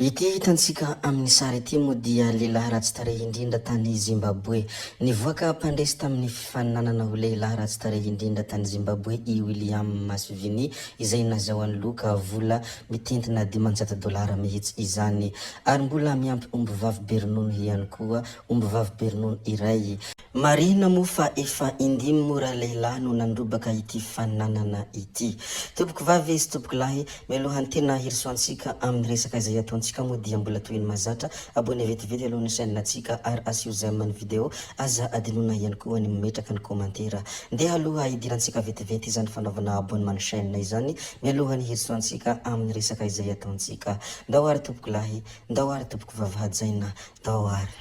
Ity hitantsika amin'ny sary ity moa dia lehilahy ratsy tarehy indrindra tany Zimbabwe. Nivoaka mpandresy tamin'ny fifaninanana ho lehilahy ratsy tarehy indrindra tany Zimbabwe i William Masvinini izay nazahoan'ny loka vola mitentina $500 mihitsy izany. Ary mbola miampy ombivavy be ronono ihany koa, ombivavy be ronono iray. Marihina moa fa efa indimy mora lehilahy no nandrobaka ity fifaninanana ity. Tompoko vavy sy tompoko lahy, mialohan'ny tena hirisoantsika amin'ny resaka izay ataontsika moa dia mbola toy ny mazatra, abonné vetivety aloha ny chaîne natsika ary asio j'aime ny video, aza adinona ihany koa ny metraka ny komantera. Ndeha aloha idirantsika vetivety izany fanaovana abonnement ny chaîne izany, mialohan'ny hirisoantsika amin'ny resaka izay ataontsika. Ndao ary tompoko lahy, ndao ary tompoko vavy hajaina, ndao ary.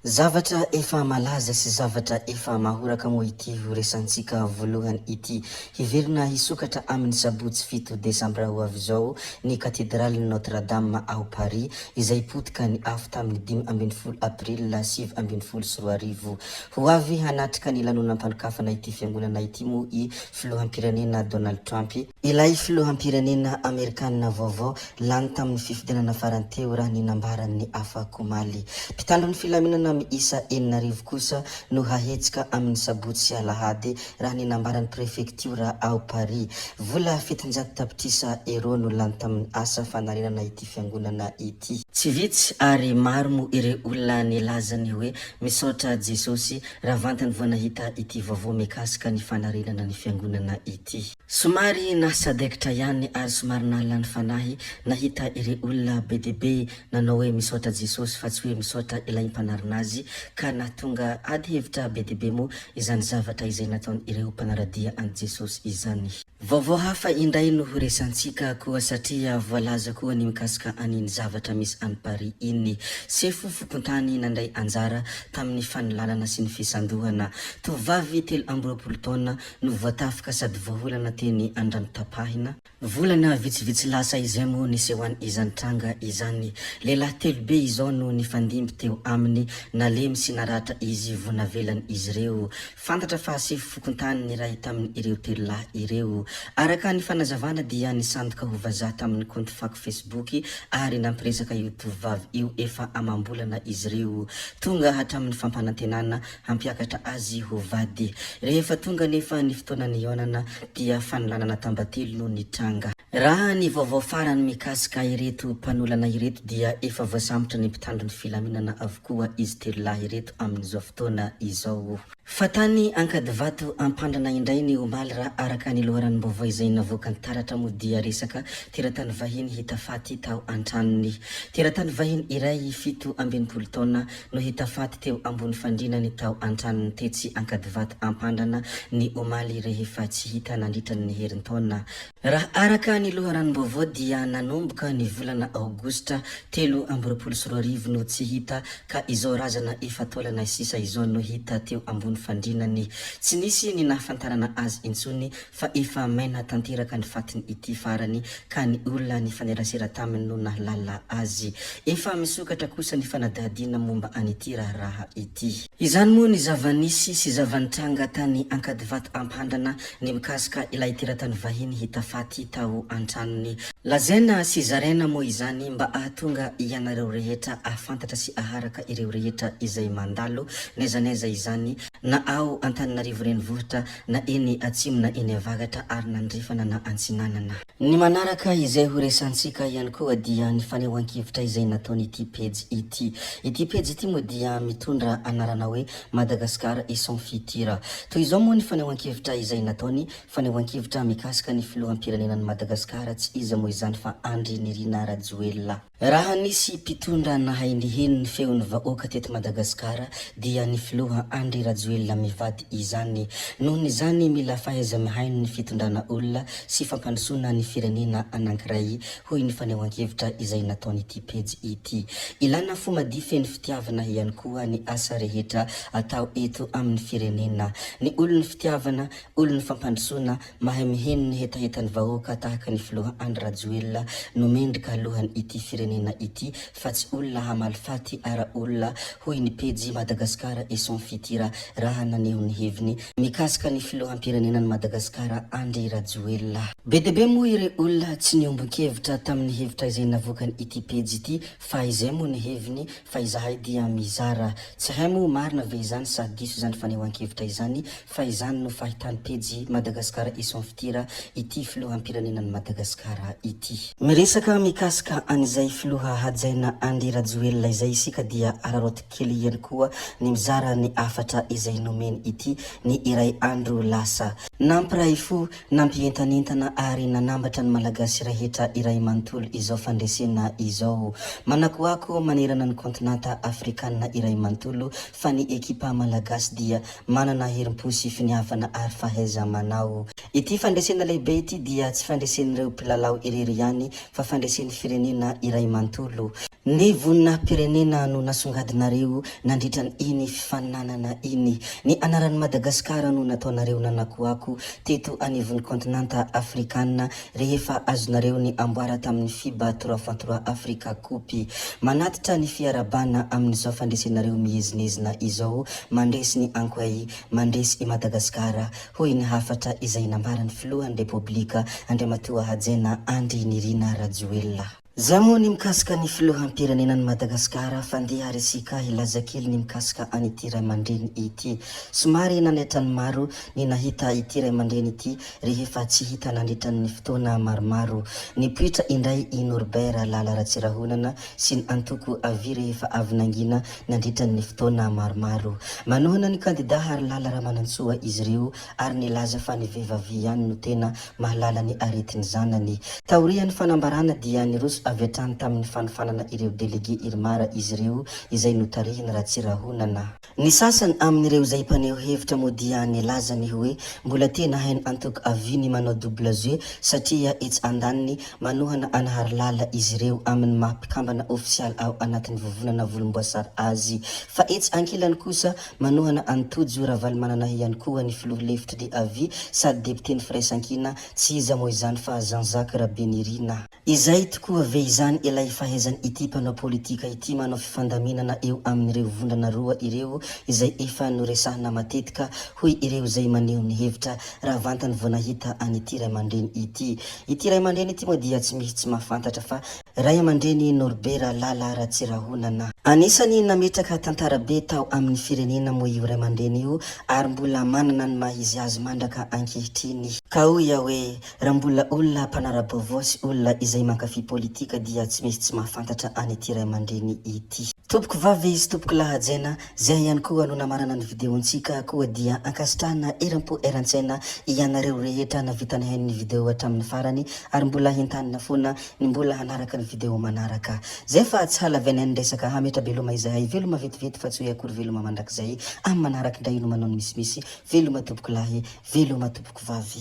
Zavatra efa malaza sy zavatra efa mahoraka moa ity ho resantsika voalohany ity. Hiverina hisokatra amin'ny sabotsy 7 Desambra ho avy zao ny katedraly Notre Dame ao Paris izay potika ny afo tamin'ny 15 April 2024. Ho avy hanatrika ny lanonam-panokafana ity fiangonana ity moa i filoham-pirenena Donald Trump. Ilay filoham-pirenena Amerikanina vaovao lany tamin'ny fifidianana farany teo raha ny nambaran'ny afa komaly. Mpitandron'ny filaminana isa 4 kosa no hahetsika amin'ny sabotsy alahady raha ny nambaran'ny prefecture ao Paris. Vola fitonjato tapitrisa euro no lany tamin'ny asa fanarenana ity fiangonana ity. Tsy vitsy ary maro mo ireo olona nilazany hoe misaotra Jesosy raha vantany vao nahita ity vaovao mikasika ny fanarenana ny fiangonana ity. Somary nasadekitra ihany ary somary nahalany fanahy nahita ireo olona be dia be nanao hoe misaotra Jesosy fa tsy hoe misaotra ilay mpanarina azy, ka nahatonga ady hevitra be dia be moa izany zavatra izay nataony ireo mpanaradia an Jesosy izany. Vaovao hafa indray no horesantsika koa satria voalaza koa ny mikasika aniny zavatra misy any Paris iny. Sefo fokontany nandray anjara tamin'ny fanilalana sy ny fisandohana. Tovavy 20 taona no voatafika sady voaholana teny Andranotapahina. Volana vitsivitsy lasa izay moa nisehoany izany tranga izany. Lehilahy 3 be izao no nifandimby teo aminy, nalemy sy naratra izy vonavelany izy ireo. Fantatra fa sefo fokontany niray tamin'ny ireo 3 lahy ireo. Araka ny fanazavana dia nisandoka ho vazaha tamin'ny compte fako Facebook ary nampiresaka io tovavy io efa amambolana izy ireo. Tonga hatramin'ny fampanantenana hampiakatra azy ho vady. Rehefa tonga nefa ny fotoana nionana dia fanilanana tambatelo no nitranga. Raha ny vaovao farany mikasika ireto mpanolana ireto dia efa voasambotra ny mpitandron'ny filaminana avokoa izy 3 lahy ireto amin'izao fotoana izao. Fatany ankady vato ampandrana indray ny omaly raha araka ny loharany vaovao izay navoaka ny taratra moa dia resaka teratany vahiny hita faty tao antranony. Teratany vahiny iray 17 taona no hita faty teo ambony fandrinany tao antranony tetsy ankady vato ampandrana ny omaly rehefa tsy hita nandritrany ny herin-taona. Raha araka ny loharany vaovao dia nanomboka ny volana Aogositra 2024 no tsy hita, ka izao razana efa taolana sisa izao no hita teo ambony fandrinany. Tsy nisy ny nahafantarana azy intsony fa efa maina tanteraka ny fatiny ity farany, ka ny olona ny fanerasera taminy no nahalala azy. Efa misokatra kosa ny fanadihadina momba an'ity raha ity. Izany moa ny zavanisy sy zavanitranga tany ankady vato ampandrana ny mikasika ilay teratany vahiny hita faty tao antranony. Lazaina sy zaraina moa izany mba ahatonga ianareo rehetra ahafantatra sy aharaka ireo rehetra izay mandalo nezaneza izany na ao Antananarivo renivohitra na eny atsimo na eny avagatra ary nandrefana na antsinanana. Ny manaraka izay ho resantsika ihany koa dia ny fanehoan-kevitra izay nataony ity page ity. Ity page ity moa dia mitondra anarana hoe Madagascar et son futur. Toy izao moa ny fanehoan-kevitra izay nataony, fanehoan-kevitra mikasika ny filoham-pirenenan'i Madagascar tsy iza moa izany fa Andry Nirina Rajoelina. Raha nisy mpitondra nahay niheno ny feon'ny vahoaka teto Madagascar dia ny filoha Andry Rajoelina mivady izany. Nohon' izany mila fahaiza-mihaino ny fitondrana olona sy fampandrosoana ny firenena anankiray, hoy ny fanehoan-kevitra izay nataony ity page ity. Ilana fomady feno fitiavana ihany koa ny asa rehetra atao eto amin'ny firenena. Ny olon'ny fitiavana, olon'ny fampandrosoana mahay miheno ny hetahetan'ny vahoaka tahaka ny filoha Andry Rajoelina no mendrika alohan'ny ity firenena ity fa tsy olona hamalifaty ara olona hoy ny pejy Madagasikara et son futur raha naneho ny heviny mikasika ny filoham-pirenenan'i Madagasikara Andry Rajoelina. Be dia be moa ireo olona tsy niombon-kevitra tamin'ny hevitra izay navokany ity pejy ity fa izay moa ny heviny fa izahay dia mizara tsy hay moa marina ve izany sa diso izany fanehoan-kevitra izany fa izany no fahitany pejy Madagasikara et son futur ity filoham-pirenenan'i Madagasikara ity. Miresaka mikasika an'izay filoha hajaina Andry Rajoelina izay isika dia araroty kely ihany koa ny mizara ny afatra izay nomeny ity ny iray andro lasa. Nampiray fo nampientanentana ary nanambatra ny malagasy rehetra iray manontolo izao fandresena izao. Manakoako manerana ny kontinanta afrikanina iray manontolo fa ny ekipa malagasy dia manana herim-po sy finiavana ary fahaiza manao. Ity fandresena lehibe ity dia tsy fandresen'ireo mpilalao irery ihany fa fandresen'ny firenena iray manontolo. Ny voninahim-pirenena no nasongadinareo nandritra ny iny fifaninanana iny. Ny anaran'ny Madagasikara no nataonareo nanakoako teto anivon'ny kontinanta afrikanina rehefa azonareo ny amboara tamin'ny FIBA 3x3 Africa Coupe. Manatitra ny fiarabana amin'izao fandresenareo mihezinezina izao mandresy ny ankoay mandresy i Madagasikara hoy ny hafatra izay nambaran'ny filohan'ny Repoblika Andriamatoa Hajaina Andry Nirina Rajoelina. Zay moa ny mikasika ny filoham-pirenenan'i Madagasikara fandeha resika ilaza kely ny mikasika an'ity ray aman-dreny ity. Somary nanaitra ny maro ny nahita ity ray aman-dreny ity rehefa tsy hita nandritra ny fotoana maromaro. Ny poitra indray i Norbert Lala Ratsirahonana sy ny antoko avy rehefa avy nangina nandritra ny fotoana maromaro. Manohana ny kandida ary Lala Ramanantsoa izy ireo ary nilaza fa ny vehivavy ihany no tena mahalala ny aretin'ny zanany. Taorian'ny fanambarana dia ny roso avy hatrany tamin'ny fanofanana ireo delege irmara izy ireo izay notarihiny Ratsirahonana. Ny sasany amin'ireo izay mpaneho hevitra moa dia nilaza ny hoe mbola tena hainy antoko avy ny manao double jeu satria etsy andaniny manohana anahary lala izy ireo amin'ny mampikambana ofisialy ao anatin'ny vovonana volomboasary azy. Fa etsy ankilany kosa manohana antojo ravalimanana ihany koa ny filoha lefitry ny avy sady deputeny firaisankina tsy iza moa izany fa Jean-Jacques Rabenirina. Izay tokoa ve izany ilay fahaizany ity mpanao politika ity manao fifandaminana eo amin'ireo vondrana roa ireo izay efa noresahana matetika hoy ireo izay maneho ny hevitra raha vantany vao nahita an'ity ray aman-dreny ity. Ity ray aman-dreny ity moa dia tsy misy tsy mahafantatra fa ray aman-dreny Norbert Lala Ratsirahonana. Anisany nametraka tantara be tao amin'ny firenena moa io ray aman-dreny io ary mbola manana ny maha izy azy mandraka ankehitriny. Ka hoy hoe raha mbola olona mpanara-baovao sy olona izay mankafy politika dia tsy misy tsy mahafantatra an'ity ray aman-dreny ity. Tompoko vavy izy tompoko lahajaina zay ihany koa no namarana ny videontsika koa dia ankasitrahana eram-po eran-tsaina ianareo rehetra navitany hain'ny video hatramin'ny farany ary mbola hentanina foana ny mbola hanaraka ny video manaraka. Zay fa tsy halavany ny resaka hametra veloma izahay veloma vetivety fa tsy hoe akory veloma mandrakizay amin'ny manaraka indray no manao ny misimisy veloma tompoko lahy veloma tompoko vavy.